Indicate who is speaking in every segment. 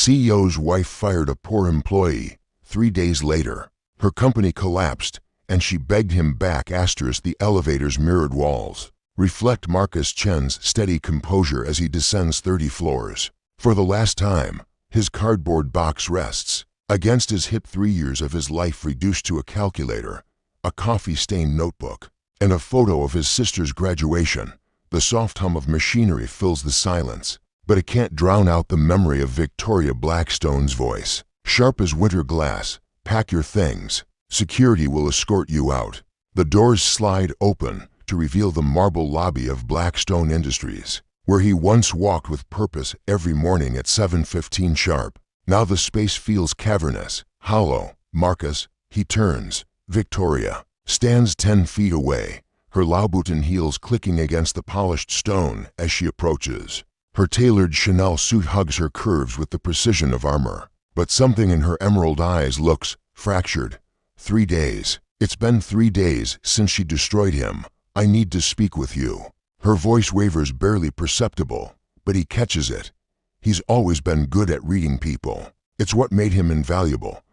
Speaker 1: CEO's wife fired a poor employee. 3 days later, her company collapsed, and she begged him back. The elevator's mirrored walls reflect Marcus Chen's steady composure as he descends 30 floors. For the last time, his cardboard box rests against his hip. 3 years of his life reduced to a calculator, a coffee-stained notebook, and a photo of his sister's graduation. The soft hum of machinery fills the silence, but it can't drown out the memory of Victoria Blackstone's voice. Sharp as winter glass, pack your things. Security will escort you out. The doors slide open to reveal the marble lobby of Blackstone Industries, where he once walked with purpose every morning at 7:15 sharp. Now the space feels cavernous, hollow. Marcus, he turns. Victoria stands 10 feet away, her Louboutin heels clicking against the polished stone as she approaches. Her tailored Chanel suit hugs her curves with the precision of armor, but something in her emerald eyes looks fractured. 3 days. It's been 3 days since she destroyed him. I need to speak with you. Her voice wavers, barely perceptible, but he catches it. He's always been good at reading people. It's what made him invaluable,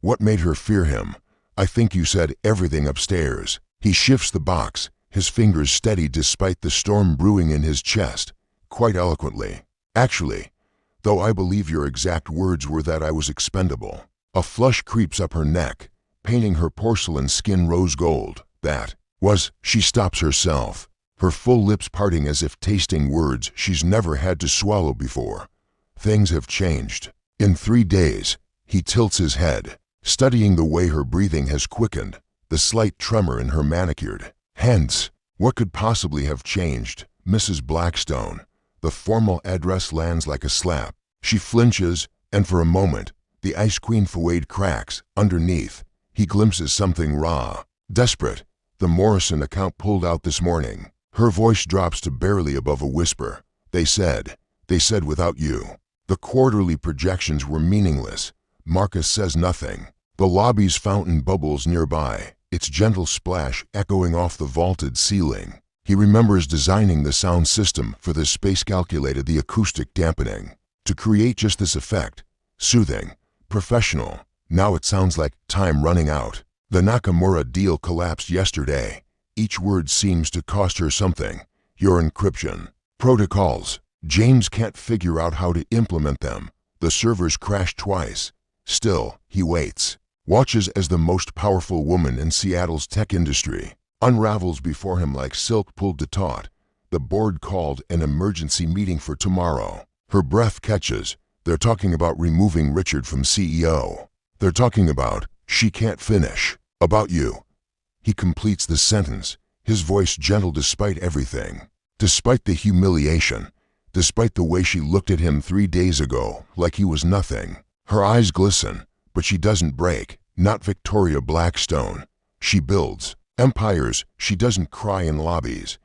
Speaker 1: what made her fear him. I think you said everything upstairs. He shifts the box, his fingers steady despite the storm brewing in his chest, quite eloquently. Actually, though I believe your exact words were that I was expendable. A flush creeps up her neck, painting her porcelain skin rose gold. That was, she stops herself, her full lips parting as if tasting words she's never had to swallow before. Things have changed. In 3 days, he tilts his head, studying the way her breathing has quickened, the slight tremor in her manicured hands. What could possibly have changed? Mrs. Blackstone. The formal address lands like a slap. She flinches, and for a moment, the Ice Queen Fouad cracks. Underneath, he glimpses something raw, desperate. The Morrison account pulled out this morning. Her voice drops to barely above a whisper. They said without you. The quarterly projections were meaningless. Marcus says nothing. The lobby's fountain bubbles nearby, its gentle splash echoing off the vaulted ceiling. He remembers designing the sound system for this space, calculated the acoustic dampening to create just this effect. Soothing, professional. Now it sounds like time running out. The Nakamura deal collapsed yesterday. Each word seems to cost her something. Your encryption protocols. James can't figure out how to implement them. The servers crash twice. Still, he waits, watches as the most powerful woman in Seattle's tech industry unravels before him like silk pulled to taut. The board called an emergency meeting for tomorrow. Her breath catches. They're talking about removing Richard from CEO. They're talking about, she can't finish, about you. He completes the sentence, his voice gentle despite everything. Despite the humiliation, despite the way she looked at him 3 days ago, like he was nothing. Her eyes glisten, but she doesn't break. Not Victoria Blackstone. She builds empires. She doesn't cry in lobbies,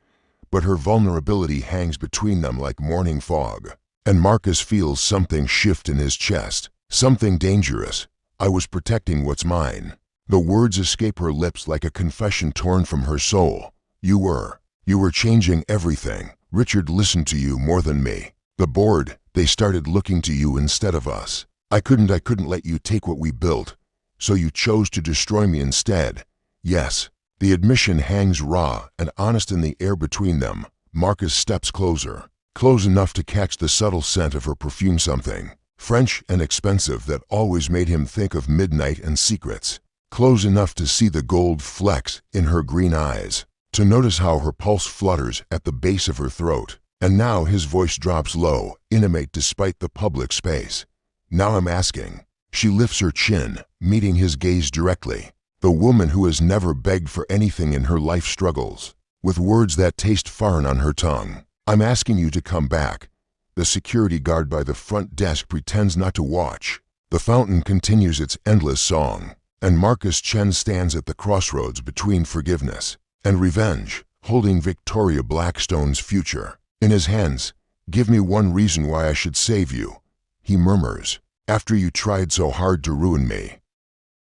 Speaker 1: but her vulnerability hangs between them like morning fog. And Marcus feels something shift in his chest, something dangerous. I was protecting what's mine. The words escape her lips like a confession torn from her soul. You were changing everything. Richard listened to you more than me. The board, they started looking to you instead of us. I couldn't let you take what we built, so you chose to destroy me instead. Yes. The admission hangs raw and honest in the air between them. Marcus steps closer, close enough to catch the subtle scent of her perfume, something French and expensive that always made him think of midnight and secrets. Close enough to see the gold flecks in her green eyes, to notice how her pulse flutters at the base of her throat. And now his voice drops low, intimate despite the public space. Now I'm asking. She lifts her chin, meeting his gaze directly. The woman who has never begged for anything in her life struggles with words that taste foreign on her tongue. I'm asking you to come back. The security guard by the front desk pretends not to watch. The fountain continues its endless song, and Marcus Chen stands at the crossroads between forgiveness and revenge, holding Victoria Blackstone's future in his hands. Give me one reason why I should save you, he murmurs, after you tried so hard to ruin me.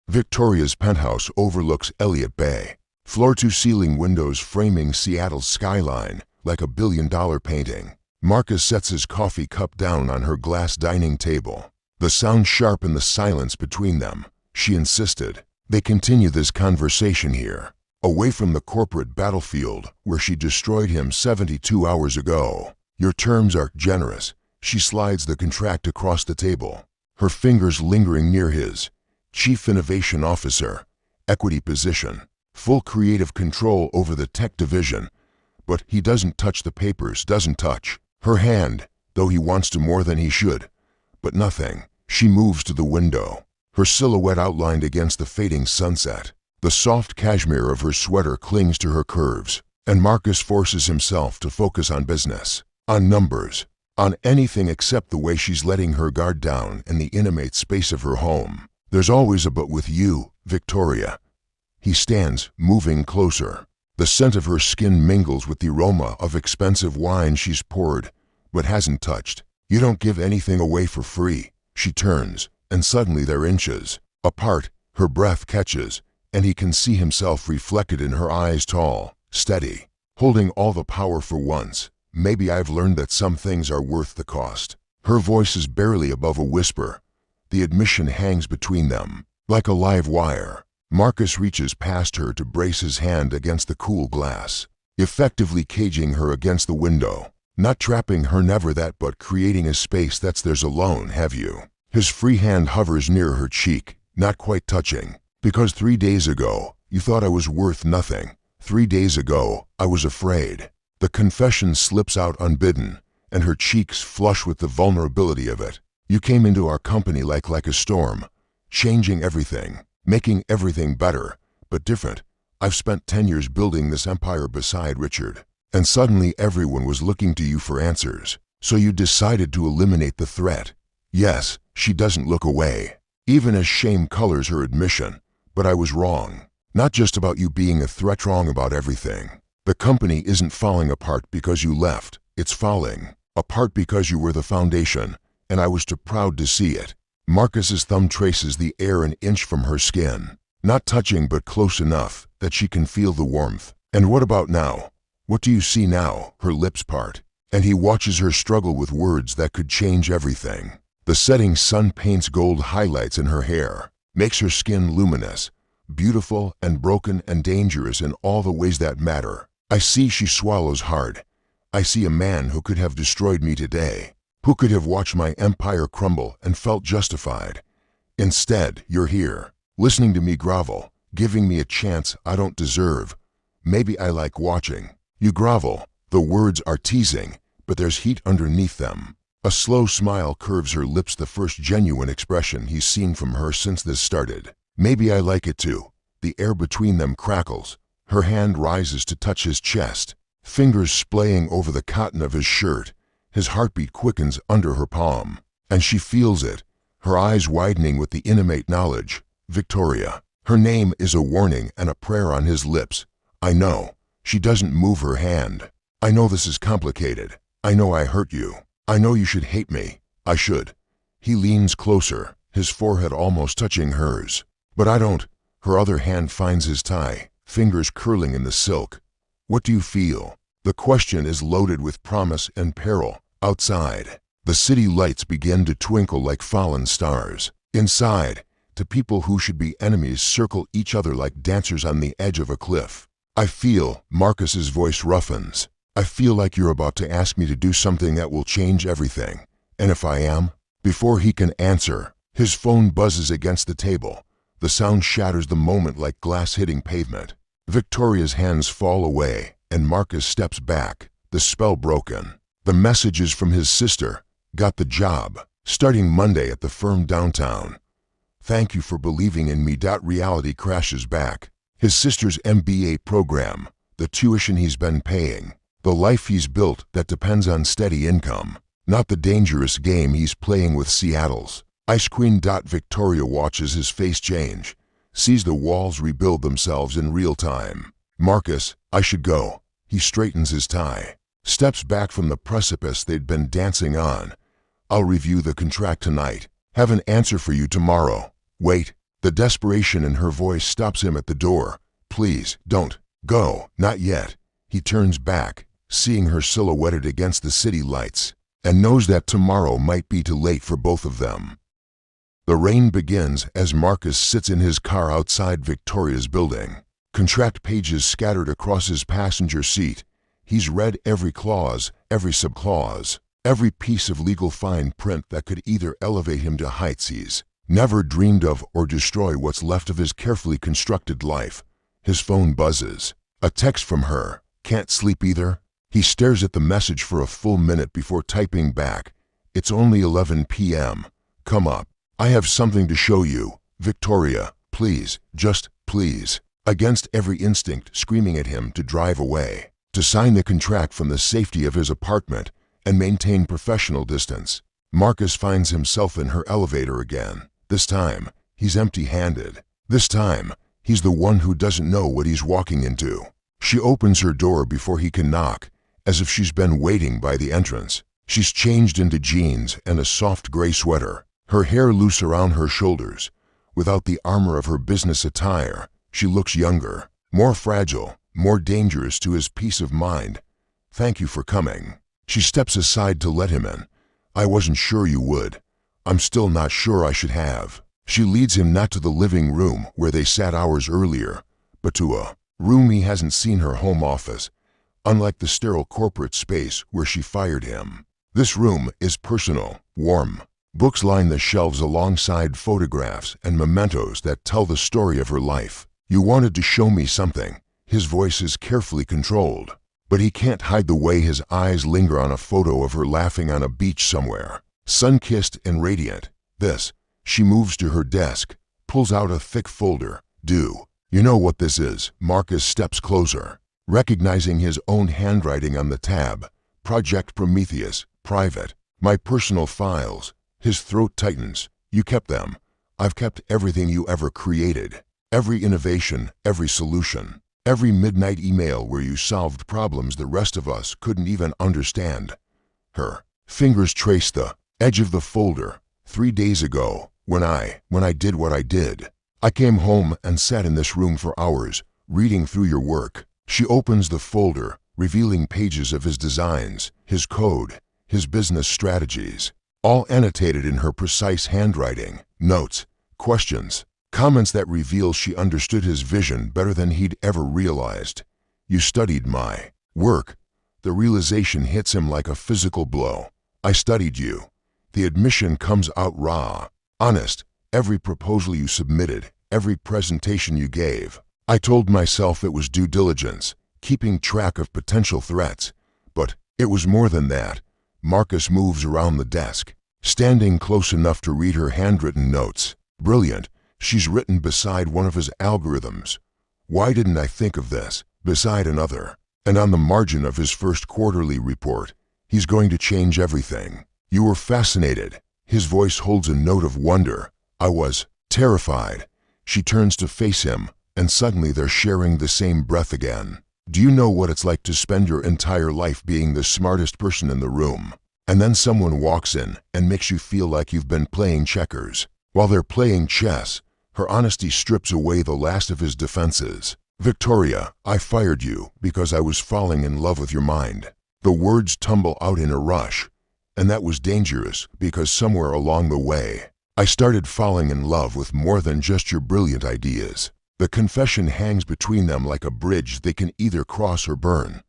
Speaker 1: Victoria's penthouse overlooks Elliott Bay, floor-to-ceiling windows framing Seattle's skyline like a billion-dollar painting. Marcus sets his coffee cup down on her glass dining table. The sound sharpened the silence between them. She insisted. They continue this conversation here, away from the corporate battlefield where she destroyed him 72 hours ago. Your terms are generous. She slides the contract across the table, her fingers lingering near his. Chief Innovation Officer, equity position, full creative control over the tech division. But he doesn't touch the papers, doesn't touch her hand, though he wants to more than he should. But nothing. She moves to the window, her silhouette outlined against the fading sunset. The soft cashmere of her sweater clings to her curves, and Marcus forces himself to focus on business, on numbers, on anything except the way she's letting her guard down in the intimate space of her home. There's always a but with you, Victoria. He stands, moving closer. The scent of her skin mingles with the aroma of expensive wine she's poured, but hasn't touched. You don't give anything away for free. She turns, and suddenly they're inches apart. Her breath catches, and he can see himself reflected in her eyes, tall, steady, holding all the power for once. Maybe I've learned that some things are worth the cost. Her voice is barely above a whisper. The admission hangs between them, like a live wire. Marcus reaches past her to brace his hand against the cool glass, effectively caging her against the window. Not trapping her, never that, but creating a space that's theirs alone, have you? His free hand hovers near her cheek, not quite touching. Because 3 days ago, you thought I was worth nothing. 3 days ago, I was afraid. The confession slips out unbidden, and her cheeks flush with the vulnerability of it. You came into our company like a storm, changing everything, making everything better, but different. I've spent 10 years building this empire beside Richard, and suddenly everyone was looking to you for answers. So you decided to eliminate the threat. Yes, she doesn't look away, even as shame colors her admission. But I was wrong. Not just about you being a threat, wrong about everything. The company isn't falling apart because you left. It's falling apart because you were the foundation, and I was too proud to see it. Marcus's thumb traces the air an inch from her skin, not touching but close enough that she can feel the warmth. And what about now? What do you see now? Her lips part, and he watches her struggle with words that could change everything. The setting sun paints gold highlights in her hair, makes her skin luminous, beautiful and broken and dangerous in all the ways that matter. I see. She swallows hard. I see a man who could have destroyed me today, who could have watched my empire crumble and felt justified. Instead, you're here, listening to me grovel, giving me a chance I don't deserve. Maybe I like watching you grovel. The words are teasing, but there's heat underneath them. A slow smile curves her lips, the first genuine expression he's seen from her since this started. Maybe I like it too. The air between them crackles. Her hand rises to touch his chest, fingers splaying over the cotton of his shirt. His heartbeat quickens under her palm, and she feels it, her eyes widening with the intimate knowledge. Victoria. Her name is a warning and a prayer on his lips. I know. She doesn't move her hand. I know this is complicated. I know I hurt you. I know you should hate me. I should. He leans closer, his forehead almost touching hers. But I don't. Her other hand finds his tie, fingers curling in the silk. What do you feel? The question is loaded with promise and peril. Outside, the city lights begin to twinkle like fallen stars. Inside, the people who should be enemies circle each other like dancers on the edge of a cliff. I feel, Marcus's voice roughens. I feel like you're about to ask me to do something that will change everything. And if I am? Before he can answer, his phone buzzes against the table. The sound shatters the moment like glass hitting pavement. Victoria's hands fall away, and Marcus steps back, the spell broken. The message is from his sister. Got the job. Starting Monday at the firm downtown. Thank you for believing in me. Reality crashes back. His sister's MBA program, the tuition he's been paying, the life he's built that depends on steady income, not the dangerous game he's playing with Seattle's Ice Queen. Victoria watches his face change, sees the walls rebuild themselves in real time. Marcus, I should go. He straightens his tie, steps back from the precipice they'd been dancing on. I'll review the contract tonight. Have an answer for you tomorrow. Wait. The desperation in her voice stops him at the door. Please, don't go. Not yet. He turns back, seeing her silhouetted against the city lights, and knows that tomorrow might be too late for both of them. The rain begins as Marcus sits in his car outside Victoria's building. Contract pages scattered across his passenger seat. He's read every clause, every subclause, every piece of legal fine print that could either elevate him to heights he's never dreamed of or destroy what's left of his carefully constructed life. His phone buzzes. A text from her. Can't sleep either? He stares at the message for a full minute before typing back. It's only 11 p.m. Come up. I have something to show you. Victoria, please, just please. Against every instinct screaming at him to drive away, to sign the contract from the safety of his apartment and maintain professional distance. Marcus finds himself in her elevator again. This time, he's empty-handed. This time, he's the one who doesn't know what he's walking into. She opens her door before he can knock, as if she's been waiting by the entrance. She's changed into jeans and a soft gray sweater, her hair loose around her shoulders. Without the armor of her business attire, she looks younger, more fragile, more dangerous to his peace of mind. Thank you for coming. She steps aside to let him in. I wasn't sure you would. I'm still not sure I should have. She leads him not to the living room where they sat hours earlier, but to a room he hasn't seen, her home office, unlike the sterile corporate space where she fired him. This room is personal, warm. Books line the shelves alongside photographs and mementos that tell the story of her life. You wanted to show me something. His voice is carefully controlled, but he can't hide the way his eyes linger on a photo of her laughing on a beach somewhere, sun-kissed and radiant. This. She moves to her desk, pulls out a thick folder. Do you know what this is? Marcus steps closer, recognizing his own handwriting on the tab. Project Prometheus, private. My personal files. His throat tightens. You kept them. I've kept everything you ever created. Every innovation, every solution. Every midnight email where you solved problems the rest of us couldn't even understand. Her fingers trace the edge of the folder. 3 days ago, when I did what I did, I came home and sat in this room for hours, reading through your work. She opens the folder, revealing pages of his designs, his code, his business strategies, all annotated in her precise handwriting. Notes, questions, comments that reveal she understood his vision better than he'd ever realized. You studied my work. The realization hits him like a physical blow. I studied you. The admission comes out raw, honest. Every proposal you submitted, every presentation you gave. I told myself it was due diligence, keeping track of potential threats. But it was more than that. Marcus moves around the desk, standing close enough to read her handwritten notes. Brilliant. She's written beside one of his algorithms. Why didn't I think of this? Beside another. And on the margin of his first quarterly report, he's going to change everything. You were fascinated. His voice holds a note of wonder. I was terrified. She turns to face him, and suddenly they're sharing the same breath again. Do you know what it's like to spend your entire life being the smartest person in the room, and then someone walks in and makes you feel like you've been playing checkers? While they're playing chess, her honesty strips away the last of his defenses. Victoria, I fired you because I was falling in love with your mind. The words tumble out in a rush, and that was dangerous because somewhere along the way, I started falling in love with more than just your brilliant ideas. The confession hangs between them like a bridge they can either cross or burn.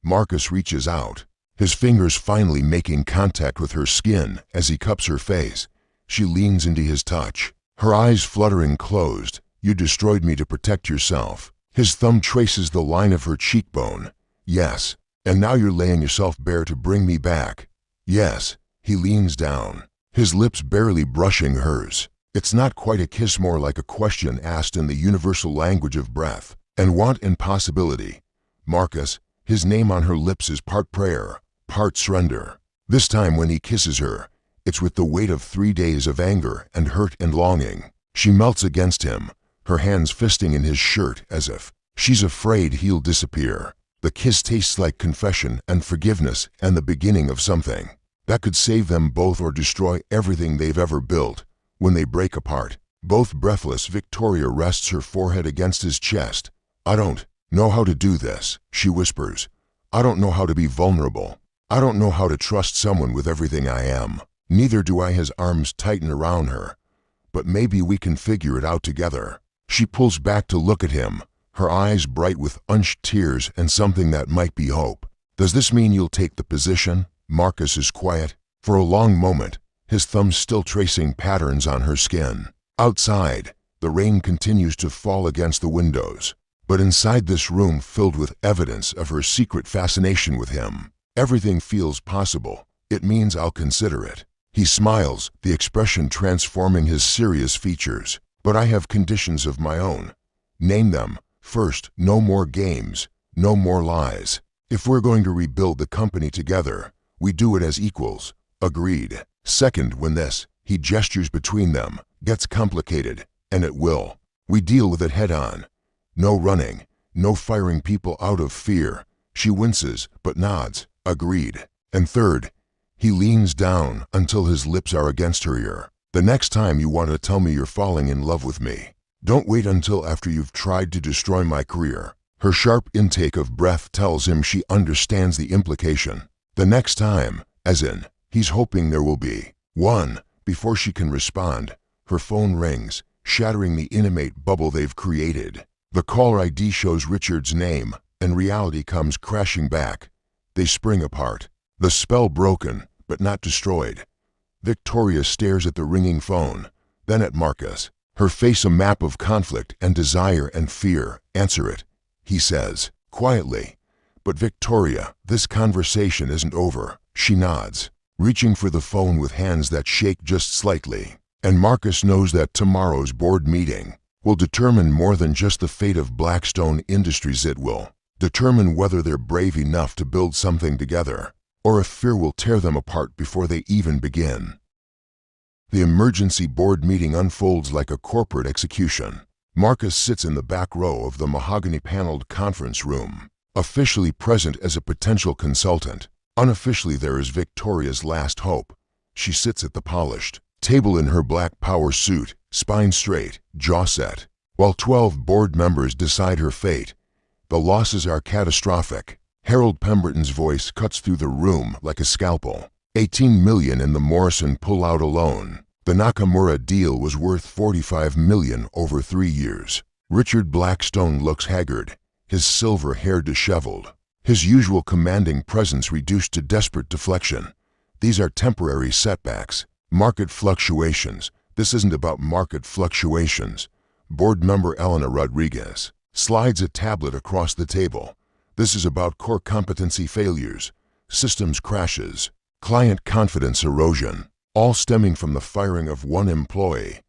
Speaker 1: Marcus reaches out, his fingers finally making contact with her skin as he cups her face. She leans into his touch, her eyes fluttering closed. You destroyed me to protect yourself. His thumb traces the line of her cheekbone. Yes, and now you're laying yourself bare to bring me back. Yes. He leans down, his lips barely brushing hers. It's not quite a kiss, more like a question asked in the universal language of breath and want and possibility. Marcus, his name on her lips, is part prayer, part surrender. This time when he kisses her, it's with the weight of 3 days of anger and hurt and longing. She melts against him, her hands fisting in his shirt as if she's afraid he'll disappear. The kiss tastes like confession and forgiveness and the beginning of something that could save them both or destroy everything they've ever built. When they break apart, both breathless, Victoria rests her forehead against his chest. I don't know how to do this, she whispers. I don't know how to be vulnerable. I don't know how to trust someone with everything I am. Neither do I. His arms tighten around her. but maybe we can figure it out together." She pulls back to look at him, her eyes bright with unshed tears and something that might be hope. "Does this mean you'll take the position?" Marcus is quiet. For a long moment, his thumbs still tracing patterns on her skin. Outside, the rain continues to fall against the windows. But inside this room filled with evidence of her secret fascination with him, everything feels possible. "It means I'll consider it." He smiles, the expression transforming his serious features. "But I have conditions of my own." "Name them." "First, no more games, no more lies. If we're going to rebuild the company together, we do it as equals." "Agreed." "Second, when this," he gestures between them, "gets complicated, and it will, we deal with it head on. No running, no firing people out of fear." She winces, but nods. "Agreed." And third, he leans down until his lips are against her ear. "The next time you want to tell me you're falling in love with me, don't wait until after you've tried to destroy my career." Her sharp intake of breath tells him she understands the implication. "The next time," as in, he's hoping there will be one. Before she can respond, her phone rings, shattering the intimate bubble they've created. The caller ID shows Richard's name, and reality comes crashing back. They spring apart. The spell broken, but not destroyed. Victoria stares at the ringing phone, then at Marcus, her face a map of conflict and desire and fear. "Answer it," he says, quietly. "But Victoria, this conversation isn't over." She nods, reaching for the phone with hands that shake just slightly. And Marcus knows that tomorrow's board meeting will determine more than just the fate of Blackstone Industries. It will determine whether they're brave enough to build something together, or if fear will tear them apart before they even begin. The emergency board meeting unfolds like a corporate execution. Marcus sits in the back row of the mahogany-paneled conference room, officially present as a potential consultant. Unofficially, there is Victoria's last hope. She sits at the polished table in her black power suit, spine straight, jaw set, while 12 board members decide her fate. The losses are catastrophic. Harold Pemberton's voice cuts through the room like a scalpel. $18 million in the Morrison pullout alone. The Nakamura deal was worth $45 million over 3 years. Richard Blackstone looks haggard, his silver hair disheveled, his usual commanding presence reduced to desperate deflection. These are temporary setbacks. Market fluctuations. This isn't about market fluctuations. Board member Elena Rodriguez slides a tablet across the table. This is about core competency failures, systems crashes, client confidence erosion, all stemming from the firing of one employee.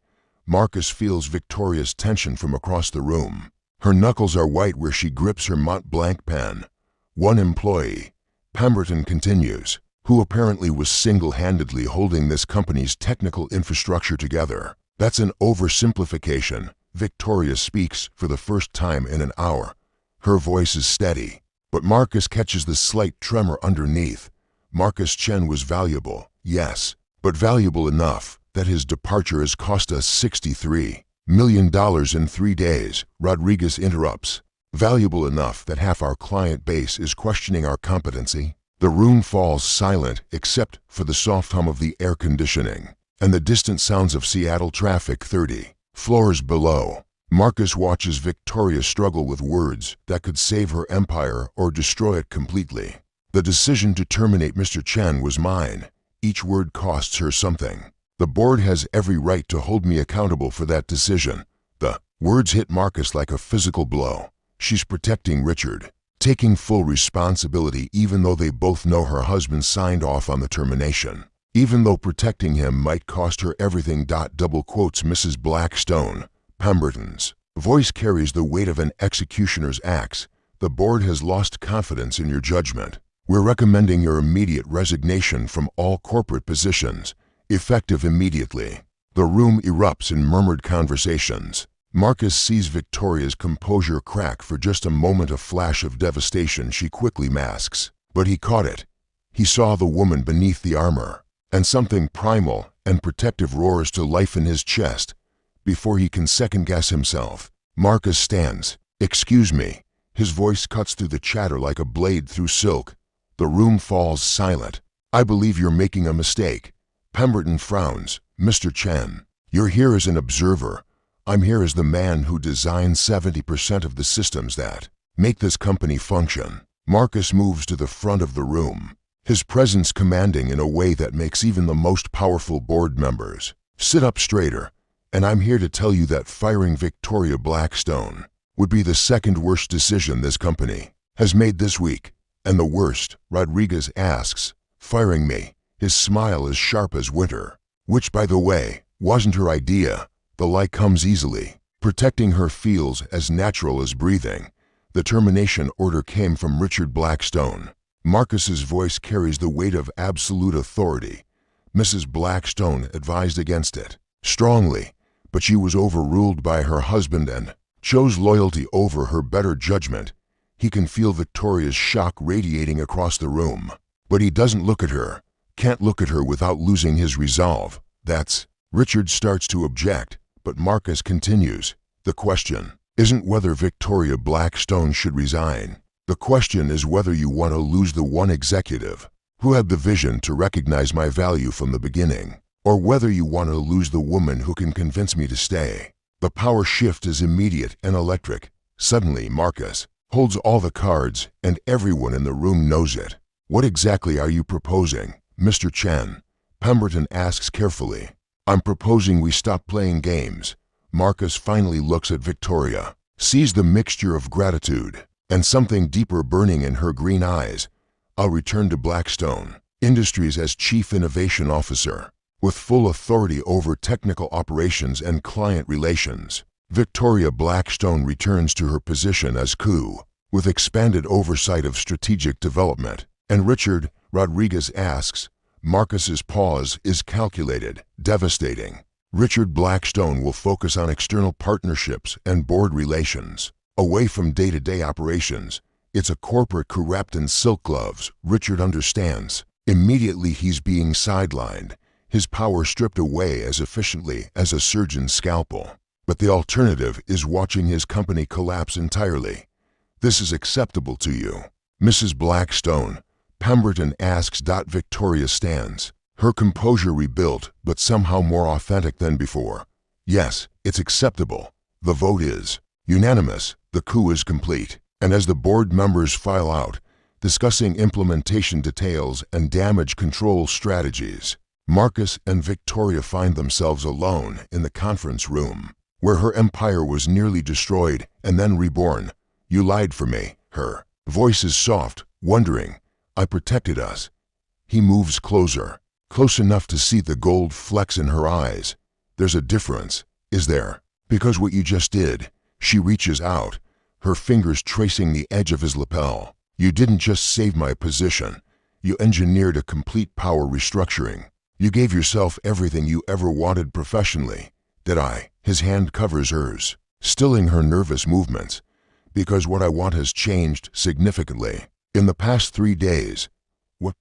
Speaker 1: Marcus feels Victoria's tension from across the room. Her knuckles are white where she grips her Mont-Blanc pen. "One employee," Pemberton continues, "who apparently was single-handedly holding this company's technical infrastructure together. That's an oversimplification." Victoria speaks for the first time in an hour. Her voice is steady, but Marcus catches the slight tremor underneath. Marcus Chen was valuable, yes, but valuable enough that his departure has cost us $63 million in 3 days. Rodriguez interrupts. Valuable enough that half our client base is questioning our competency. The room falls silent except for the soft hum of the air conditioning and the distant sounds of Seattle traffic 30 floors below. Marcus watches Victoria struggle with words that could save her empire or destroy it completely. "The decision to terminate Mr. Chen was mine." Each word costs her something. "The board has every right to hold me accountable for that decision." The words hit Marcus like a physical blow. She's protecting Richard, taking full responsibility even though they both know her husband signed off on the termination. Even though protecting him might cost her everything. Double quotes Mrs. Blackstone. Pemberton's voice carries the weight of an executioner's axe. "The board has lost confidence in your judgment. We're recommending your immediate resignation from all corporate positions, effective immediately." The room erupts in murmured conversations. Marcus sees Victoria's composure crack for just a moment, a flash of devastation she quickly masks. But he caught it. He saw the woman beneath the armor, and something primal and protective roars to life in his chest. Before he can second-guess himself, Marcus stands. "Excuse me." His voice cuts through the chatter like a blade through silk. The room falls silent. "I believe you're making a mistake." Pemberton frowns. "Mr. Chen You're here as an observer. I'm here as the man who designed 70% of the systems that make this company function. Marcus moves to the front of the room, his presence commanding in a way that makes even the most powerful board members sit up straighter. And I'm here to tell you that firing Victoria Blackstone would be the second worst decision this company has made this week. And the worst, Rodriguez asks. Firing me. His smile is sharp as winter. Which, by the way, wasn't her idea. The lie comes easily. Protecting her feels as natural as breathing. The termination order came from Richard Blackstone. Marcus's voice carries the weight of absolute authority. Mrs. Blackstone advised against it strongly, but she was overruled by her husband and chose loyalty over her better judgment. He can feel Victoria's shock radiating across the room, but he doesn't look at her, can't look at her without losing his resolve. Richard starts to object, but Marcus continues. The question isn't whether Victoria Blackstone should resign. The question is whether you want to lose the one executive who had the vision to recognize my value from the beginning, or whether you want to lose the woman who can convince me to stay. The power shift is immediate and electric. Suddenly, Marcus holds all the cards, and everyone in the room knows it. What exactly are you proposing, Mr. Chen? Pemberton asks carefully. I'm proposing we stop playing games. Marcus finally looks at Victoria, sees the mixture of gratitude and something deeper burning in her green eyes. I'll return to Blackstone Industries as Chief Innovation Officer, with full authority over technical operations and client relations. Victoria Blackstone returns to her position as COO, with expanded oversight of strategic development. And Richard, Rodriguez asks. Marcus's pause is calculated, devastating. Richard Blackstone will focus on external partnerships and board relations, away from day-to-day operations. It's a corporate coup wrapped in silk gloves, Richard understands. Immediately he's being sidelined, his power stripped away as efficiently as a surgeon's scalpel. But the alternative is watching his company collapse entirely. This is acceptable to you, Mrs. Blackstone? Pemberton asks. Victoria stands, her composure rebuilt but somehow more authentic than before. Yes, it's acceptable. The vote is unanimous. The coup is complete. And as the board members file out, discussing implementation details and damage control strategies, Marcus and Victoria find themselves alone in the conference room, where her empire was nearly destroyed and then reborn. You lied for me. Her voice is soft, wondering. I protected us. He moves closer, close enough to see the gold flecks in her eyes. There's a difference, is there? Because what you just did. She reaches out, her fingers tracing the edge of his lapel. You didn't just save my position. You engineered a complete power restructuring. You gave yourself everything you ever wanted professionally. Did I? His hand covers hers, stilling her nervous movements. Because what I want has changed significantly. In the past 3 days. What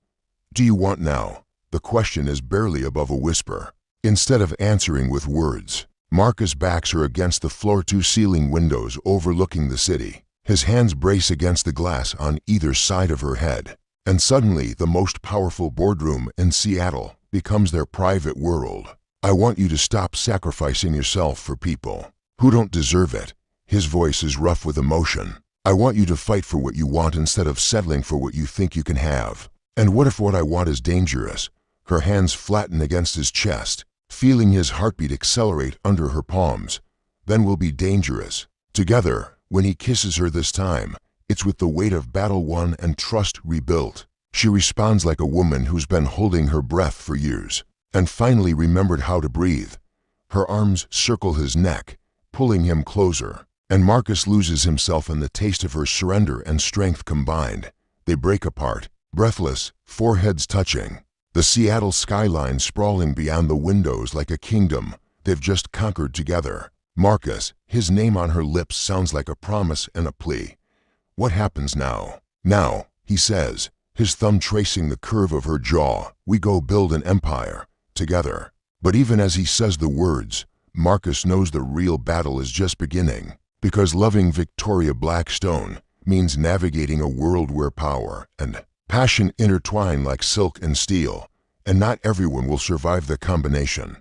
Speaker 1: do you want now? The question is barely above a whisper. Instead of answering with words, Marcus backs her against the floor-to-ceiling windows overlooking the city. His hands brace against the glass on either side of her head. And suddenly, the most powerful boardroom in Seattle becomes their private world. I want you to stop sacrificing yourself for people who don't deserve it. His voice is rough with emotion. I want you to fight for what you want instead of settling for what you think you can have. And what if what I want is dangerous? Her hands flatten against his chest, feeling his heartbeat accelerate under her palms. Then we'll be dangerous. Together, when he kisses her this time, it's with the weight of battle won and trust rebuilt. She responds like a woman who's been holding her breath for years, and finally remembered how to breathe. Her arms circle his neck, pulling him closer. And Marcus loses himself in the taste of her surrender and strength combined. They break apart, breathless, foreheads touching. The Seattle skyline sprawling beyond the windows like a kingdom they've just conquered together. Marcus, his name on her lips, sounds like a promise and a plea. What happens now? Now, he says, his thumb tracing the curve of her jaw. We go build an empire together. But even as he says the words, Marcus knows the real battle is just beginning. Because loving Victoria Blackstone means navigating a world where power and passion intertwine like silk and steel, and not everyone will survive the combination.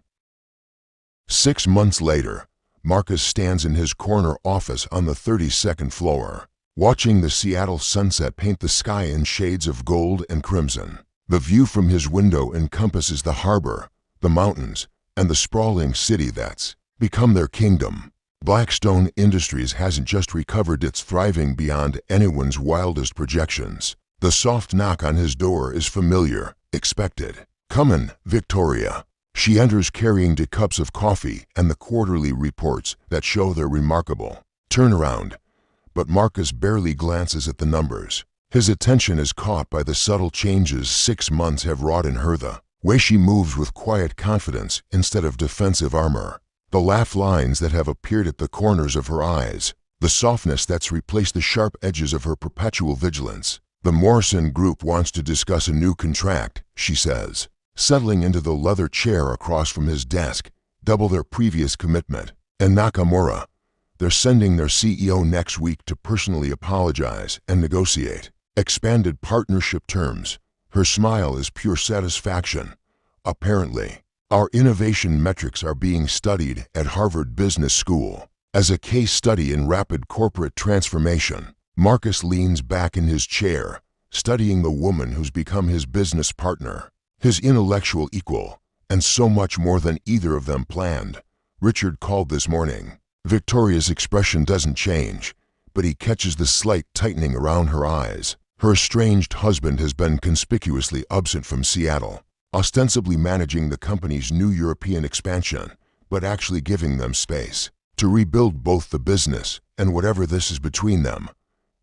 Speaker 1: 6 months later, Marcus stands in his corner office on the 32nd floor, watching the Seattle sunset paint the sky in shades of gold and crimson. The view from his window encompasses the harbor, the mountains, and the sprawling city that's become their kingdom. Blackstone Industries hasn't just recovered, it's thriving beyond anyone's wildest projections. The soft knock on his door is familiar, expected. "Come in, Victoria." She enters carrying 2 cups of coffee and the quarterly reports that show their remarkable turnaround. But Marcus barely glances at the numbers. His attention is caught by the subtle changes 6 months have wrought in her, the way she moves with quiet confidence instead of defensive armor, the laugh lines that have appeared at the corners of her eyes, the softness that's replaced the sharp edges of her perpetual vigilance. "The Morrison Group wants to discuss a new contract," she says, settling into the leather chair across from his desk, double their previous commitment. "And Nakamura, they're sending their CEO next week to personally apologize and negotiate expanded partnership terms." Her smile is pure satisfaction. "Apparently, our innovation metrics are being studied at Harvard Business School as a case study in rapid corporate transformation." Marcus leans back in his chair, studying the woman who's become his business partner, his intellectual equal, and so much more than either of them planned. "Richard called this morning." Victoria's expression doesn't change, but he catches the slight tightening around her eyes. Her estranged husband has been conspicuously absent from Seattle, ostensibly managing the company's new European expansion, but actually giving them space to rebuild both the business and whatever this is between them.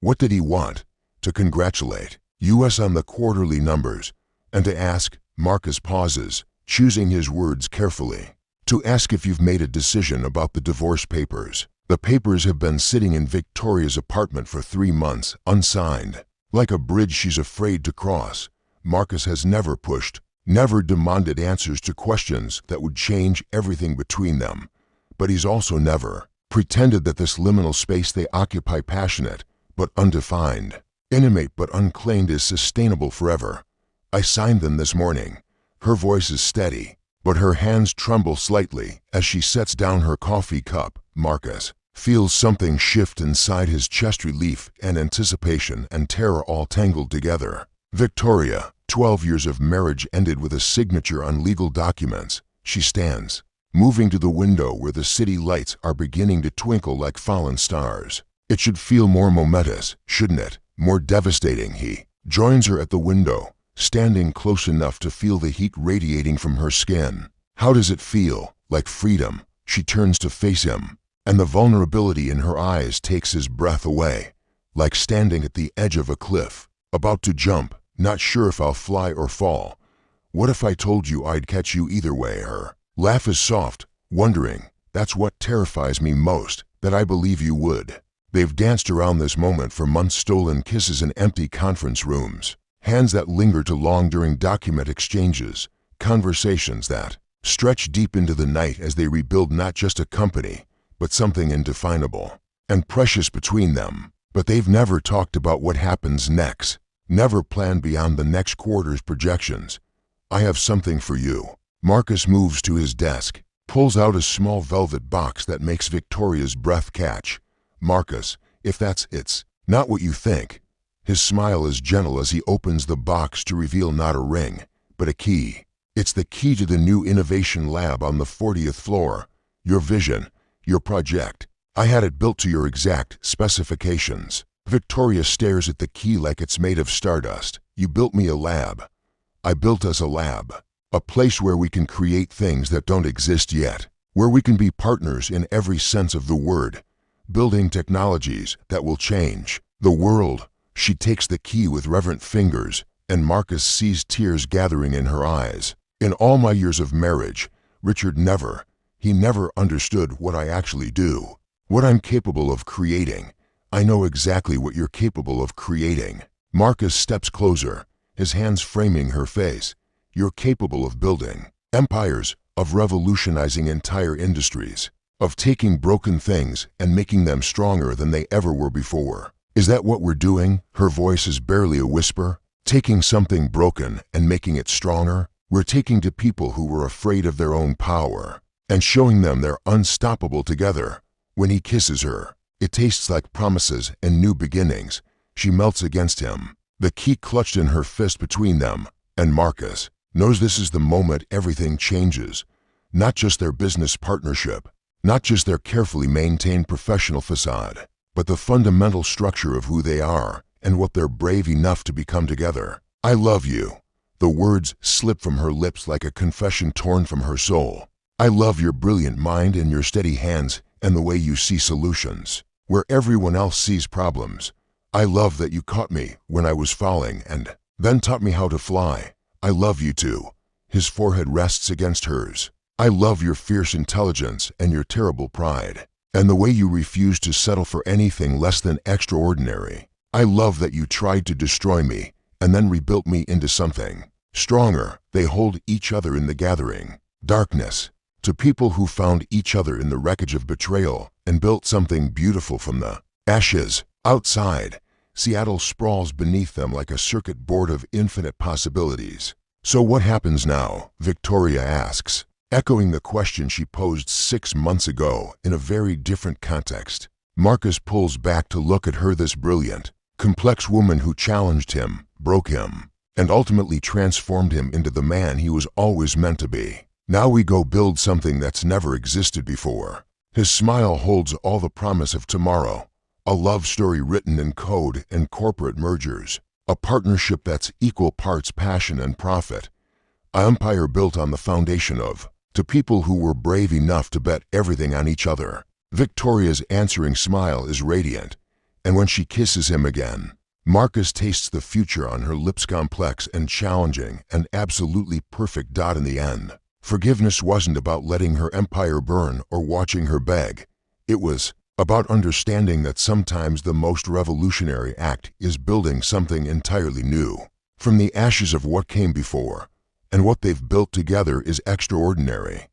Speaker 1: What did he want? To congratulate us on the quarterly numbers, and to ask, Marcus pauses, choosing his words carefully, to ask if you've made a decision about the divorce papers. The papers have been sitting in Victoria's apartment for 3 months, unsigned. Like a bridge she's afraid to cross, Marcus has never pushed, never demanded answers to questions that would change everything between them. But he's also never pretended that this liminal space they occupy, passionate but undefined, intimate but unclaimed, is sustainable forever. "I signed them this morning." Her voice is steady, but her hands tremble slightly as she sets down her coffee cup. Marcus feels something shift inside his chest, relief and anticipation and terror all tangled together. Victoria, 12 years of marriage ended with a signature on legal documents. She stands, moving to the window where the city lights are beginning to twinkle like fallen stars. It should feel more momentous, shouldn't it? More devastating. He joins her at the window, standing close enough to feel the heat radiating from her skin. How does it feel? Like freedom. She turns to face him, and the vulnerability in her eyes takes his breath away. Like standing at the edge of a cliff, about to jump, not sure if I'll fly or fall. "What if I told you I'd catch you either way?" Her laugh is soft, wondering. "That's what terrifies me most, that I believe you would." They've danced around this moment for months, stolen kisses in empty conference rooms, hands that linger too long during document exchanges, conversations that stretch deep into the night as they rebuild not just a company, but something indefinable and precious between them. But they've never talked about what happens next, never planned beyond the next quarter's projections. "I have something for you." Marcus moves to his desk, pulls out a small velvet box that makes Victoria's breath catch. "Marcus, if it's not what you think." His smile is gentle as he opens the box to reveal not a ring, but a key. It's the key to the new innovation lab on the 40th floor. "Your vision, your project. I had it built to your exact specifications." Victoria stares at the key like it's made of stardust. "You built me a lab. I built us a lab. A place where we can create things that don't exist yet, where we can be partners in every sense of the word, building technologies that will change the world." She takes the key with reverent fingers, and Marcus sees tears gathering in her eyes. "In all my years of marriage, Richard never understood what I actually do, what I'm capable of creating. I know exactly what you're capable of creating." Marcus steps closer, his hands framing her face. "You're capable of building empires, of revolutionizing entire industries, of taking broken things and making them stronger than they ever were before. Is that what we're doing?" Her voice is barely a whisper. "Taking something broken and making it stronger. We're taking to people who were afraid of their own power, and showing them they're unstoppable together. When he kisses her, it tastes like promises and new beginnings. She melts against him, the key clutched in her fist between them, and Marcus knows this is the moment everything changes. Not just their business partnership, not just their carefully maintained professional facade, but the fundamental structure of who they are and what they're brave enough to become together. I love you. The words slip from her lips like a confession torn from her soul. I love your brilliant mind and your steady hands and the way you see solutions where everyone else sees problems. I love that you caught me when I was falling and then taught me how to fly. I love you too. His forehead rests against hers. I love your fierce intelligence and your terrible pride, and the way you refuse to settle for anything less than extraordinary. I love that you tried to destroy me and then rebuilt me into something stronger. They hold each other in the gathering darkness. To people who found each other in the wreckage of betrayal and built something beautiful from the ashes. Outside, Seattle sprawls beneath them like a circuit board of infinite possibilities. So what happens now? Victoria asks, echoing the question she posed 6 months ago in a very different context. Marcus pulls back to look at her, this brilliant, complex woman who challenged him, broke him, and ultimately transformed him into the man he was always meant to be. Now we go build something that's never existed before. His smile holds all the promise of tomorrow. A love story written in code and corporate mergers. A partnership that's equal parts passion and profit. An empire built on the foundation of to people who were brave enough to bet everything on each other. Victoria's answering smile is radiant, and when she kisses him again, Marcus tastes the future on her lips, complex and challenging, an absolutely perfect dot in the end. Forgiveness wasn't about letting her empire burn or watching her beg. It was about understanding that sometimes the most revolutionary act is building something entirely new. From the ashes of what came before, and what they've built together is extraordinary.